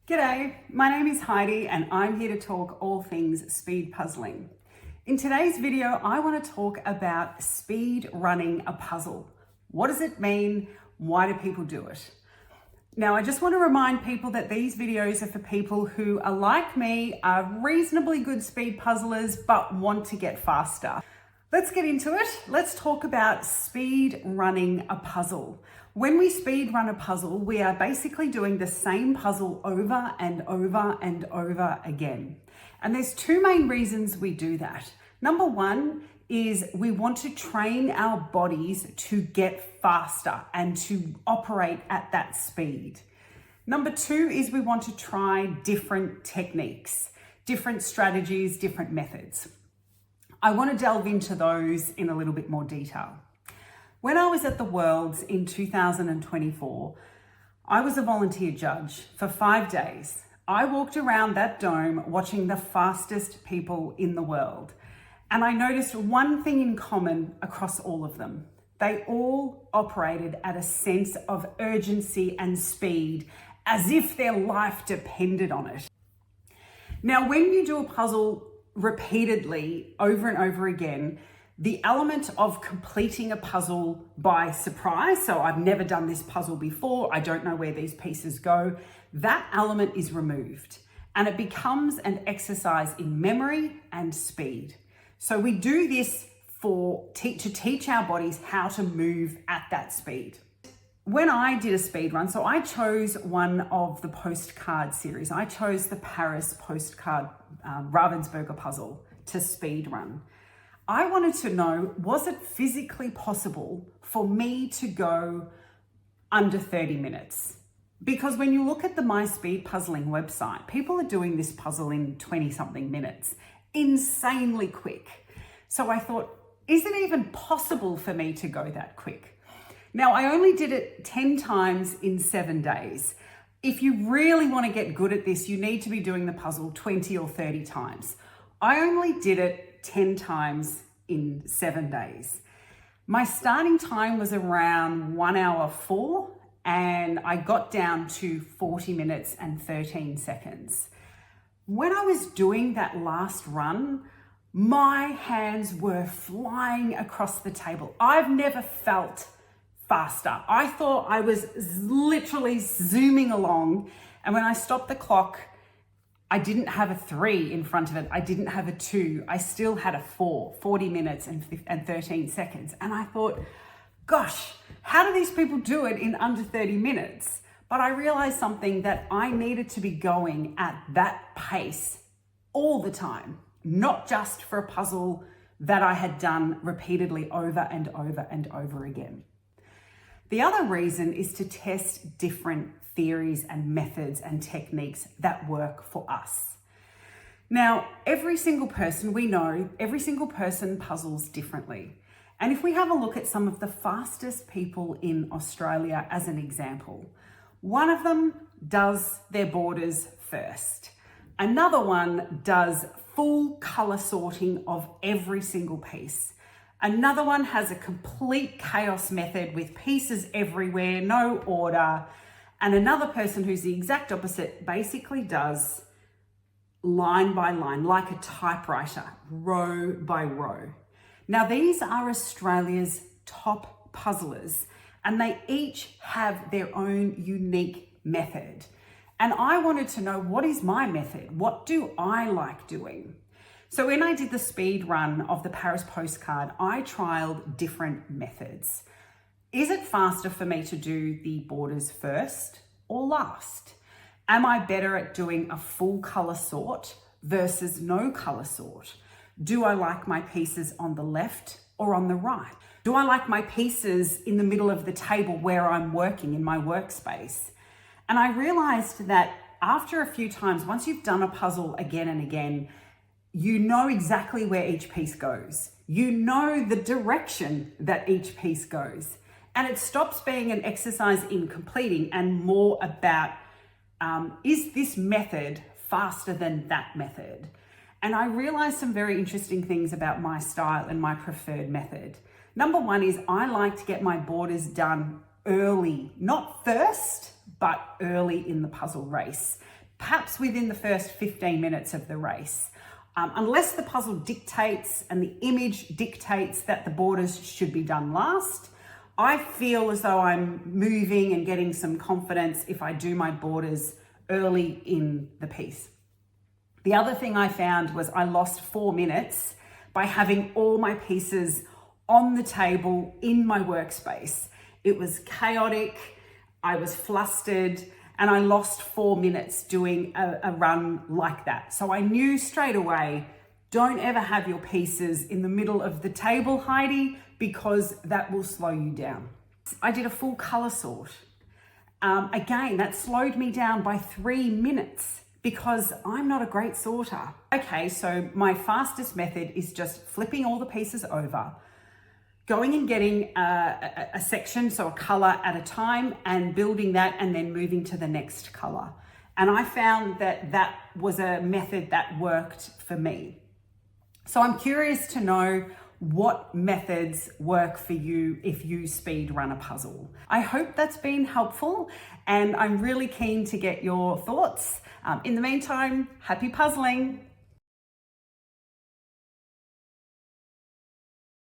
G'day, my name is Heidi and I'm here to talk all things speed puzzling. In today's video, I want to talk about speed running a puzzle. What does it mean? Why do people do it? Now, I just want to remind people that these videos are for people who are like me, are reasonably good speed puzzlers, but want to get faster. Let's get into it. Let's talk about speed running a puzzle. When we speed run a puzzle, we are basically doing the same puzzle over and over and over again. And there's two main reasons we do that. Number one is we want to train our bodies to get faster and to operate at that speed. Number two is we want to try different techniques, different strategies, different methods. I want to delve into those in a little bit more detail. When I was at the Worlds in 2024, I was a volunteer judge for 5 days. I walked around that dome watching the fastest people in the world. And I noticed one thing in common across all of them. They all operated at a sense of urgency and speed as if their life depended on it. Now, when you do a puzzle repeatedly over and over again, the element of completing a puzzle by surprise, so I've never done this puzzle before, I don't know where these pieces go, that element is removed and it becomes an exercise in memory and speed. So we do this to teach our bodies how to move at that speed. When I did a speed run, so I chose one of the postcard series. I chose the Paris postcard Ravensburger puzzle to speed run. I wanted to know, was it physically possible for me to go under 30 minutes? Because when you look at the My Speed Puzzling website, people are doing this puzzle in 20 something minutes, insanely quick. So I thought, is it even possible for me to go that quick? Now, I only did it 10 times in 7 days. If you really want to get good at this, you need to be doing the puzzle 20 or 30 times. I only did it 10 times in 7 days. My starting time was around 1 hour 4 and I got down to 40 minutes and 13 seconds. When I was doing that last run, my hands were flying across the table. I've never felt faster. I thought I was literally zooming along, and when I stopped the clock, I didn't have a 3 in front of it. I didn't have a 2. I still had a 4, 40 minutes and 13 seconds. And I thought, gosh, how do these people do it in under 30 minutes? But I realized something, that I needed to be going at that pace all the time, not just for a puzzle that I had done repeatedly over and over and over again. The other reason is to test different theories and methods and techniques that work for us. Now, every single person we know, every single person puzzles differently. And if we have a look at some of the fastest people in Australia as an example, one of them does their borders first. Another one does full color sorting of every single piece. Another one has a complete chaos method with pieces everywhere, no order. And another person who's the exact opposite basically does line by line, like a typewriter, row by row. Now, these are Australia's top puzzlers, and they each have their own unique method. And I wanted to know, what is my method? What do I like doing? So when I did the speed run of the Paris postcard, I trialed different methods. Is it faster for me to do the borders first or last? Am I better at doing a full color sort versus no color sort? Do I like my pieces on the left or on the right? Do I like my pieces in the middle of the table where I'm working in my workspace? And I realized that after a few times, once you've done a puzzle again and again, you know exactly where each piece goes. You know the direction that each piece goes. And it stops being an exercise in completing and more about, is this method faster than that method? And I realized some very interesting things about my style and my preferred method. Number one is I like to get my borders done early, not first, but early in the puzzle race. perhaps within the first 15 minutes of the race. Unless the puzzle dictates and the image dictates that the borders should be done last, I feel as though I'm moving and getting some confidence if I do my borders early in the piece. The other thing I found was I lost 4 minutes by having all my pieces on the table in my workspace. It was chaotic, I was flustered, and I lost 4 minutes doing a run like that. So I knew straight away, don't ever have your pieces in the middle of the table, Heidi, because that will slow you down. I did a full color sort. Again, that slowed me down by 3 minutes because I'm not a great sorter. Okay, so my fastest method is just flipping all the pieces over, going and getting a section, so a color at a time, and building that and then moving to the next color. And I found that that was a method that worked for me. So I'm curious to know what methods work for you if you speed run a puzzle. I hope that's been helpful, and I'm really keen to get your thoughts. In the meantime, happy puzzling.